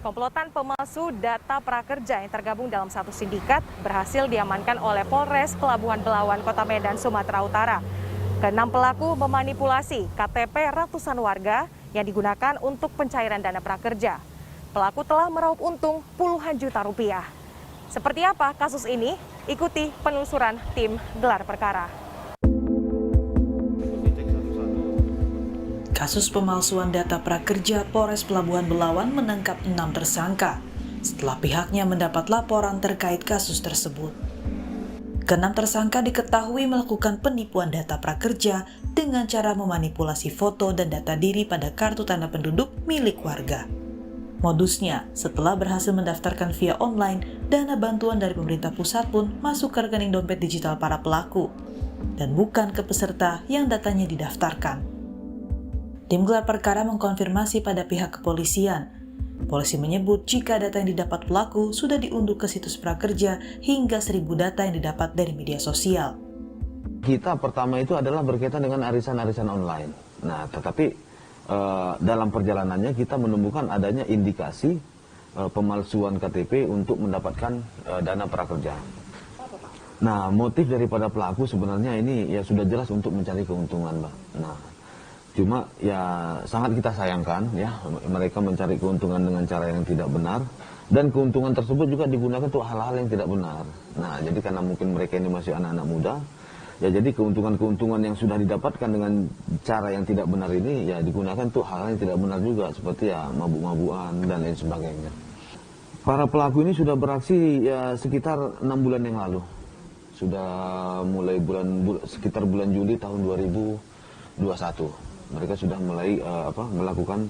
Komplotan pemalsu data prakerja yang tergabung dalam satu sindikat berhasil diamankan oleh Polres Pelabuhan Belawan, Kota Medan, Sumatera Utara. Keenam pelaku memanipulasi KTP ratusan warga yang digunakan untuk pencairan dana prakerja. Pelaku telah meraup untung puluhan juta rupiah. Seperti apa kasus ini? Ikuti penelusuran tim gelar perkara. Kasus pemalsuan data prakerja, Polres Pelabuhan Belawan menangkap 6 tersangka setelah pihaknya mendapat laporan terkait kasus tersebut. Keenam tersangka diketahui melakukan penipuan data prakerja dengan cara memanipulasi foto dan data diri pada kartu tanda penduduk milik warga. Modusnya, setelah berhasil mendaftarkan via online, dana bantuan dari pemerintah pusat pun masuk ke rekening dompet digital para pelaku, dan bukan ke peserta yang datanya didaftarkan. Tim gelar perkara mengkonfirmasi pada pihak kepolisian. Polisi menyebut jika data yang didapat pelaku sudah diunduh ke situs prakerja hingga 1.000 data yang didapat dari media sosial. Kita pertama itu adalah berkaitan dengan arisan-arisan online. Nah, tetapi dalam perjalanannya kita menemukan adanya indikasi pemalsuan KTP untuk mendapatkan dana prakerja. Nah, motif daripada pelaku sebenarnya ini ya sudah jelas untuk mencari keuntungan, Mbak. Nah, cuma ya sangat kita sayangkan ya mereka mencari keuntungan dengan cara yang tidak benar, dan keuntungan tersebut juga digunakan untuk hal-hal yang tidak benar. Nah, jadi karena mungkin mereka ini masih anak-anak muda, ya jadi keuntungan-keuntungan yang sudah didapatkan dengan cara yang tidak benar ini ya digunakan untuk hal-hal yang tidak benar juga, seperti ya mabuk-mabukan dan lain sebagainya. Para pelaku ini sudah beraksi ya sekitar 6 bulan yang lalu. Sudah mulai sekitar bulan Juli tahun 2021. Mereka sudah mulai melakukan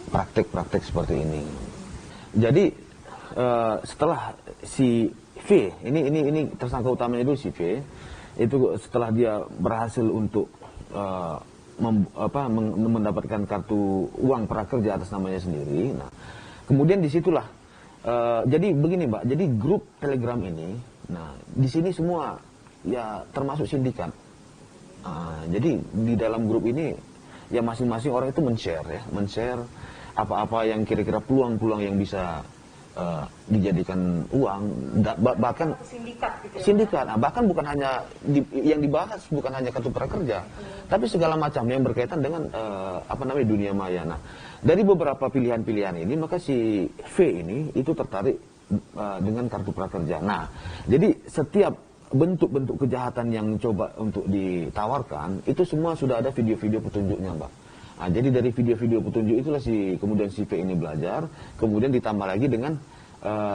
praktek-praktek seperti ini. Jadi setelah si V, ini tersangka utamanya itu si V, itu setelah dia berhasil untuk mendapatkan kartu uang prakerja atas namanya sendiri. Nah, kemudian disitulah jadi begini, Mbak. Jadi grup Telegram ini, nah di sini semua ya termasuk sindikat. Jadi di dalam grup ini ya masing-masing orang itu men-share apa-apa yang kira-kira peluang-peluang yang bisa dijadikan uang, bahkan sindikat. Bahkan bukan hanya yang dibahas bukan hanya kartu prakerja, tapi segala macam yang berkaitan dengan dunia maya. Nah, dari beberapa pilihan-pilihan ini maka si V ini itu tertarik dengan kartu prakerja. Nah, jadi setiap bentuk-bentuk kejahatan yang coba untuk ditawarkan itu semua sudah ada video-video petunjuknya, Mbak. Nah, jadi dari video-video petunjuk itulah kemudian si V ini belajar, kemudian ditambah lagi dengan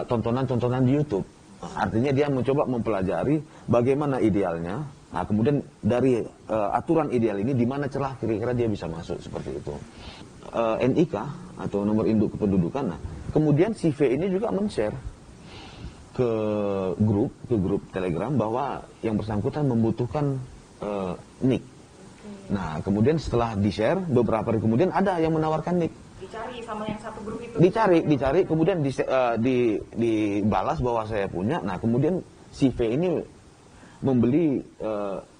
tontonan-tontonan di YouTube. Artinya dia mencoba mempelajari bagaimana idealnya. Nah, kemudian dari aturan ideal ini di mana celah kira-kira dia bisa masuk seperti itu. NIK atau nomor induk kependudukan. Nah, kemudian si V ini juga men-share ke grup Telegram bahwa yang bersangkutan membutuhkan nick. Nah, kemudian setelah di-share beberapa hari kemudian ada yang menawarkan nick. Dicari sama yang satu grup itu. Dicari kemudian dibalas bahwa saya punya. Nah, kemudian si V ini membeli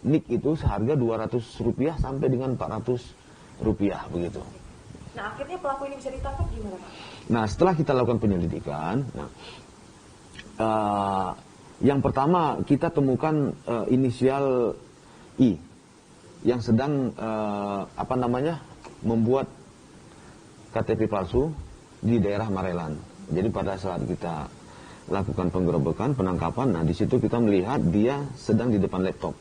nick itu seharga Rp200 sampai dengan Rp400 begitu. Nah, akhirnya pelaku ini bisa ditangkap gimana, Pak? Nah, setelah kita lakukan penyelidikan, yang pertama kita temukan inisial I yang sedang membuat KTP palsu di daerah Marelan. Jadi pada saat kita lakukan penggerebekan, penangkapan, nah di situ kita melihat dia sedang di depan laptop.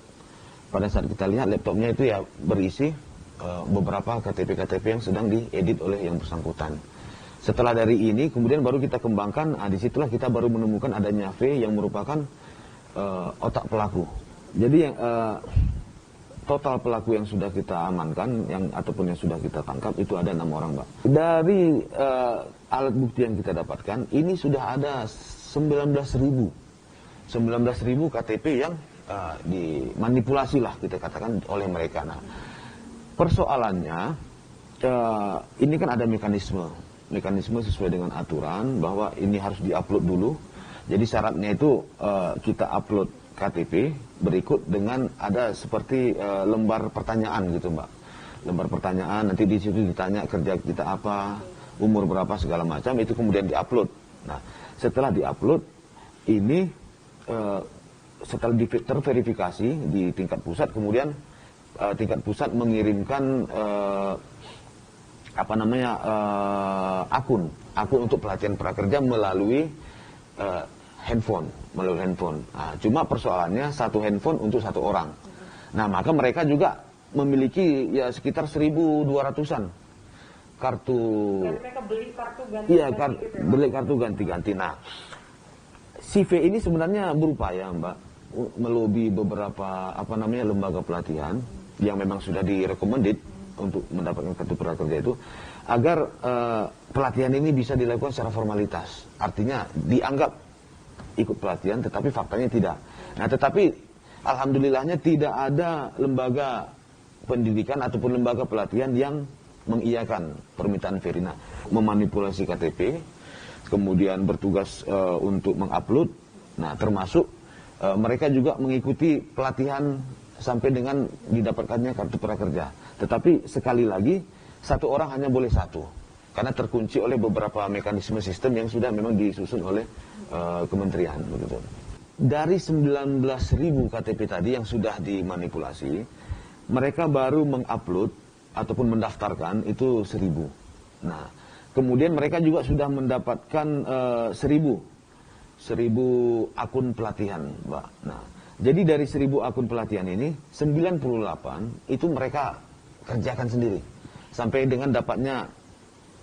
Pada saat kita lihat laptopnya itu ya berisi beberapa KTP-KTP yang sedang diedit oleh yang bersangkutan. Setelah dari ini, kemudian baru kita kembangkan, disitulah kita baru menemukan adanya V yang merupakan otak pelaku. Jadi total pelaku yang sudah kita amankan, ataupun yang sudah kita tangkap, itu ada 6 orang, Mbak. Dari alat bukti yang kita dapatkan, ini sudah ada 19.000 KTP yang dimanipulasi lah, kita katakan, oleh mereka. Nah, persoalannya, ini kan ada mekanisme sesuai dengan aturan bahwa ini harus diupload dulu. Jadi syaratnya itu kita upload KTP berikut dengan ada seperti lembar pertanyaan gitu, Mbak. Lembar pertanyaan, nanti di situ ditanya kerja kita apa, umur berapa segala macam, itu kemudian diupload. Nah, setelah diupload ini setelah terverifikasi di tingkat pusat, kemudian tingkat pusat mengirimkan akun untuk pelatihan prakerja melalui handphone. Nah, cuma persoalannya satu handphone untuk satu orang. Nah, maka mereka juga memiliki ya sekitar 1.200-an kartu. Mereka beli kartu ganti-ganti. Iya, beli kartu ganti-ganti. Nah, si V ini sebenarnya berupaya, Mbak, melobi beberapa lembaga pelatihan yang memang sudah direkomended untuk mendapatkan kartu prakerja itu, agar pelatihan ini bisa dilakukan secara formalitas. Artinya dianggap ikut pelatihan, tetapi faktanya tidak. Nah, tetapi alhamdulillahnya tidak ada lembaga pendidikan ataupun lembaga pelatihan yang mengiyakan permintaan Verina memanipulasi KTP, kemudian bertugas untuk mengupload. Nah, termasuk mereka juga mengikuti pelatihan sampai dengan didapatkannya kartu prakerja. Tetapi sekali lagi, satu orang hanya boleh satu, karena terkunci oleh beberapa mekanisme sistem yang sudah memang disusun oleh kementerian. Begitu. Dari 19.000 KTP tadi yang sudah dimanipulasi, mereka baru mengupload ataupun mendaftarkan itu 1.000. Nah, kemudian mereka juga sudah mendapatkan 1.000 akun pelatihan, Mbak. Nah, jadi dari 1.000 akun pelatihan ini, 98 itu mereka kerjakan sendiri sampai dengan dapatnya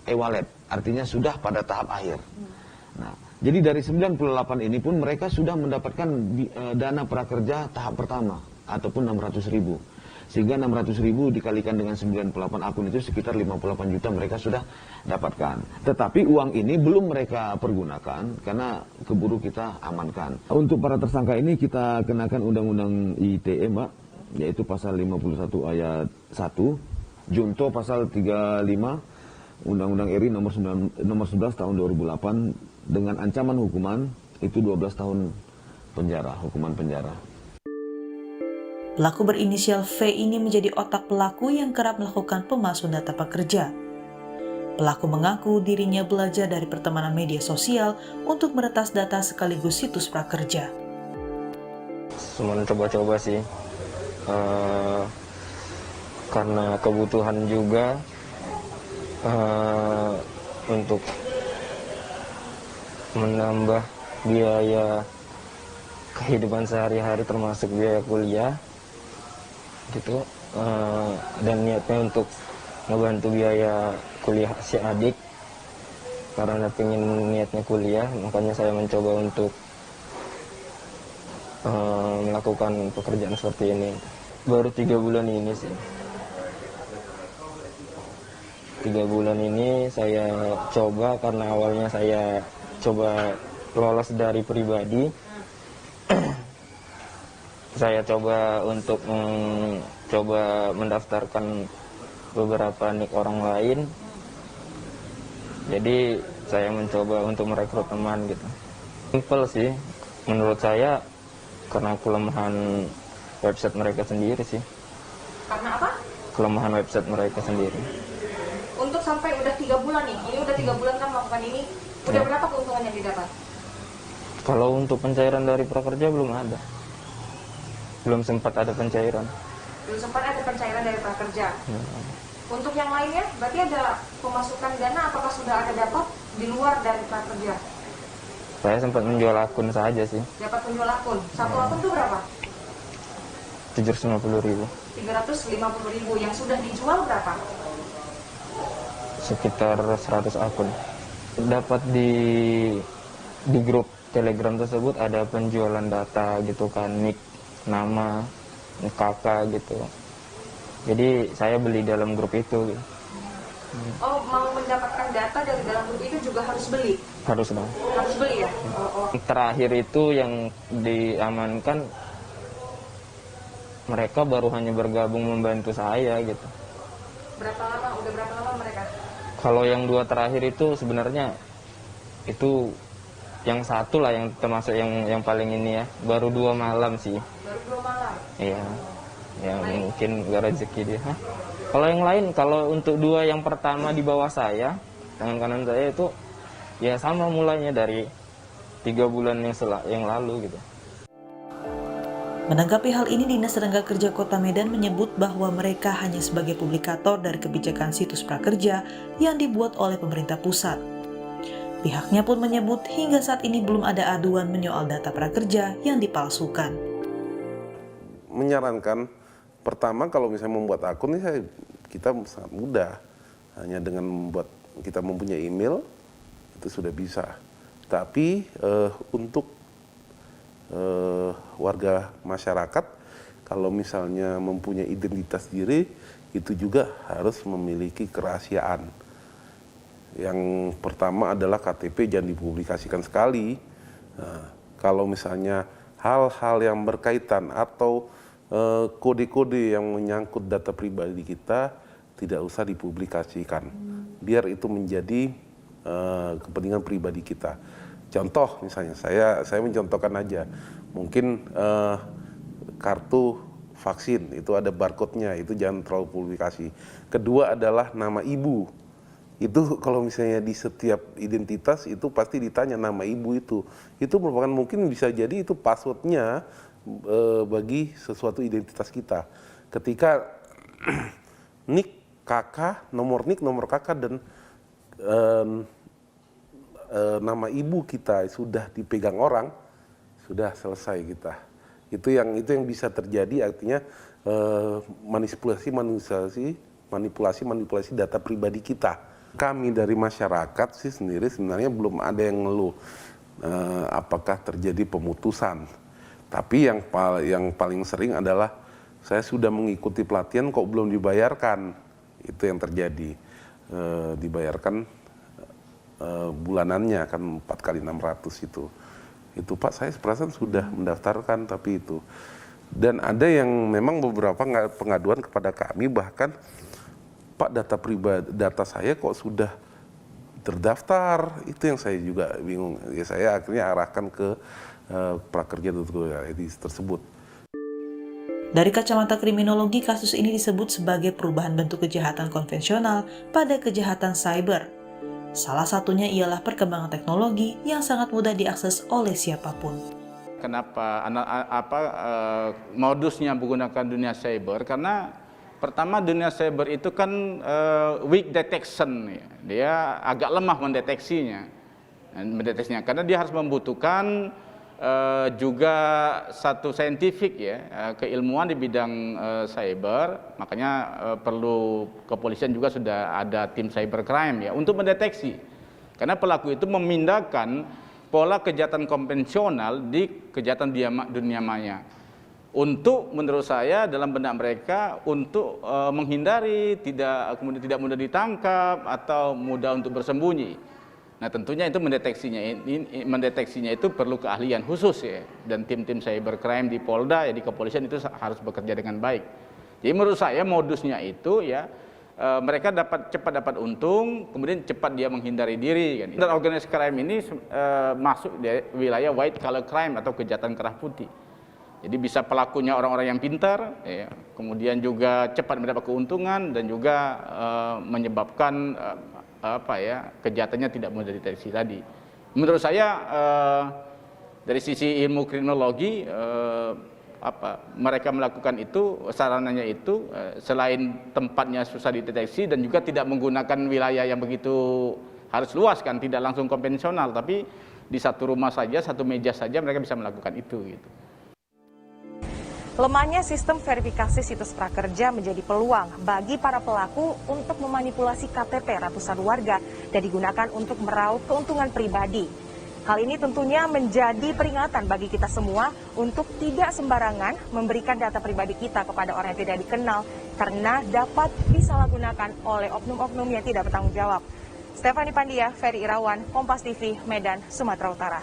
e-wallet, artinya sudah pada tahap akhir. Nah, jadi dari 98 ini pun mereka sudah mendapatkan dana prakerja tahap pertama ataupun 600.000. Sehingga 600.000 dikalikan dengan 98 akun itu sekitar 58 juta mereka sudah dapatkan. Tetapi uang ini belum mereka pergunakan karena keburu kita amankan. Untuk para tersangka ini kita kenakan Undang-Undang ITE, Mbak, yaitu pasal 51 ayat 1, junto pasal 35 Undang-Undang RI nomor 11 tahun 2008 dengan ancaman hukuman itu 12 tahun penjara, hukuman penjara. Pelaku berinisial V ini menjadi otak pelaku yang kerap melakukan pemalsuan data pekerja. Pelaku mengaku dirinya belajar dari pertemanan media sosial untuk meretas data sekaligus situs prakerja. Cuma coba-coba sih, karena kebutuhan juga untuk menambah biaya kehidupan sehari-hari termasuk biaya kuliah gitu, dan niatnya untuk ngebantu biaya kuliah si adik karena pengen niatnya kuliah, makanya saya mencoba untuk melakukan pekerjaan seperti ini. Baru 3 bulan ini sih. 3 bulan ini saya coba karena awalnya saya coba lolos dari pribadi. Saya coba untuk coba mendaftarkan beberapa nik orang lain. Jadi saya mencoba untuk merekrut teman gitu. Simpel sih menurut saya, karena kelemahan website mereka sendiri sih. Karena apa? Kelemahan website mereka sendiri. Untuk sampai udah 3 bulan nih, ini udah 3 bulan kan melakukan ini, udah berapa keuntungan yang didapat? Kalau untuk pencairan dari prakerja belum ada. Belum sempat ada pencairan. Belum sempat ada pencairan dari prakerja. Untuk yang lainnya, berarti ada pemasukan dana, apakah sudah ada dapat di luar dari prakerja? Saya sempat menjual akun saja sih. Dapat menjual akun. Satu akun itu berapa? 750.000. 350.000. Yang sudah dijual berapa? Sekitar 100 akun. Dapat di grup Telegram tersebut ada penjualan data gitu kan, nik, nama, kakak gitu. Jadi saya beli dalam grup itu. Oh, mau mendapatkan data dari dalam grup itu juga harus beli? Harus dong. Harus beli ya? Oh. Terakhir itu yang diamankan, mereka baru hanya bergabung membantu saya gitu. Berapa lama? Udah berapa lama mereka? Kalau yang 2 terakhir itu sebenarnya itu yang satu lah yang termasuk yang paling ini ya, baru 2 malam sih. Baru 2 malam? Iya, ya mungkin gak rezeki dia. Kalau yang lain, kalau untuk 2 yang pertama di bawah saya, Tangan kanan saya itu ya sama mulainya dari 3 bulan yang lalu gitu. Menanggapi hal ini, Dinas Tenaga Kerja Kota Medan menyebut bahwa mereka hanya sebagai publikator dari kebijakan situs prakerja yang dibuat oleh pemerintah pusat. Pihaknya pun menyebut hingga saat ini belum ada aduan menyoal data prakerja yang dipalsukan. Menyarankan, pertama kalau misalnya membuat akun ini kita sangat mudah. Hanya dengan kita mempunyai email, itu sudah bisa. Tapi untuk warga masyarakat, kalau misalnya mempunyai identitas diri, itu juga harus memiliki kerahasiaan. Yang pertama adalah KTP jangan dipublikasikan sekali. Nah, kalau misalnya hal-hal yang berkaitan atau kode-kode yang menyangkut data pribadi kita tidak usah dipublikasikan. Biar itu menjadi kepentingan pribadi kita. Contoh misalnya, saya mencontohkan aja, mungkin kartu vaksin itu ada barcode-nya, itu jangan terlalu publikasi. Kedua adalah nama ibu. Itu kalau misalnya di setiap identitas itu pasti ditanya nama ibu itu. Itu merupakan mungkin bisa jadi itu password-nya bagi sesuatu identitas kita. Ketika nik kakak, nomor nik, nomor kakak dan nama ibu kita sudah dipegang orang, sudah selesai kita. Itu yang bisa terjadi, artinya manipulasi data pribadi kita. Kami dari masyarakat sih sendiri sebenarnya belum ada yang ngeluh apakah terjadi pemutusan. Tapi yang paling sering adalah saya sudah mengikuti pelatihan kok belum dibayarkan. Itu yang terjadi. Dibayarkan bulanannya kan 4 kali 600 itu. Itu Pak, saya perasaan sudah mendaftarkan tapi itu. Dan ada yang memang beberapa pengaduan kepada kami, bahkan Pak data saya kok sudah terdaftar. Itu yang saya juga bingung. Ya saya akhirnya arahkan ke prakerja.go.id tersebut. Dari kacamata kriminologi, kasus ini disebut sebagai perubahan bentuk kejahatan konvensional pada kejahatan cyber. Salah satunya ialah perkembangan teknologi yang sangat mudah diakses oleh siapapun. Kenapa modusnya menggunakan dunia cyber? Karena pertama dunia cyber itu kan weak detection, ya. Dia agak lemah mendeteksinya, karena dia harus membutuhkan juga satu saintifik ya, keilmuan di bidang cyber. Makanya perlu kepolisian juga sudah ada tim cybercrime ya untuk mendeteksi. Karena pelaku itu memindahkan pola kejahatan konvensional di kejahatan dunia maya. Untuk menurut saya dalam benak mereka untuk menghindari kemudian tidak mudah ditangkap atau mudah untuk bersembunyi. Nah tentunya itu mendeteksinya itu perlu keahlian khusus ya, dan tim-tim cybercrime di Polda ya, di kepolisian itu harus bekerja dengan baik. Jadi menurut saya modusnya itu ya mereka cepat dapat untung, kemudian cepat dia menghindari diri kan. Dan organized crime ini masuk di wilayah white collar crime atau kejahatan kerah putih. Jadi bisa pelakunya orang-orang yang pintar, ya, kemudian juga cepat mendapat keuntungan dan juga menyebabkan kejahatannya tidak mudah dideteksi tadi. Menurut saya dari sisi ilmu kriminologi mereka melakukan itu, sarananya itu selain tempatnya susah dideteksi dan juga tidak menggunakan wilayah yang begitu harus luas kan, tidak langsung konvensional, tapi di satu rumah saja, satu meja saja mereka bisa melakukan itu gitu. Lemahnya sistem verifikasi situs prakerja menjadi peluang bagi para pelaku untuk memanipulasi KTP ratusan warga dan digunakan untuk meraup keuntungan pribadi. Hal ini tentunya menjadi peringatan bagi kita semua untuk tidak sembarangan memberikan data pribadi kita kepada orang yang tidak dikenal karena dapat disalahgunakan oleh oknum-oknum yang tidak bertanggung jawab. Stephanie Pandia, Ferry Irawan, Kompas TV, Medan, Sumatera Utara.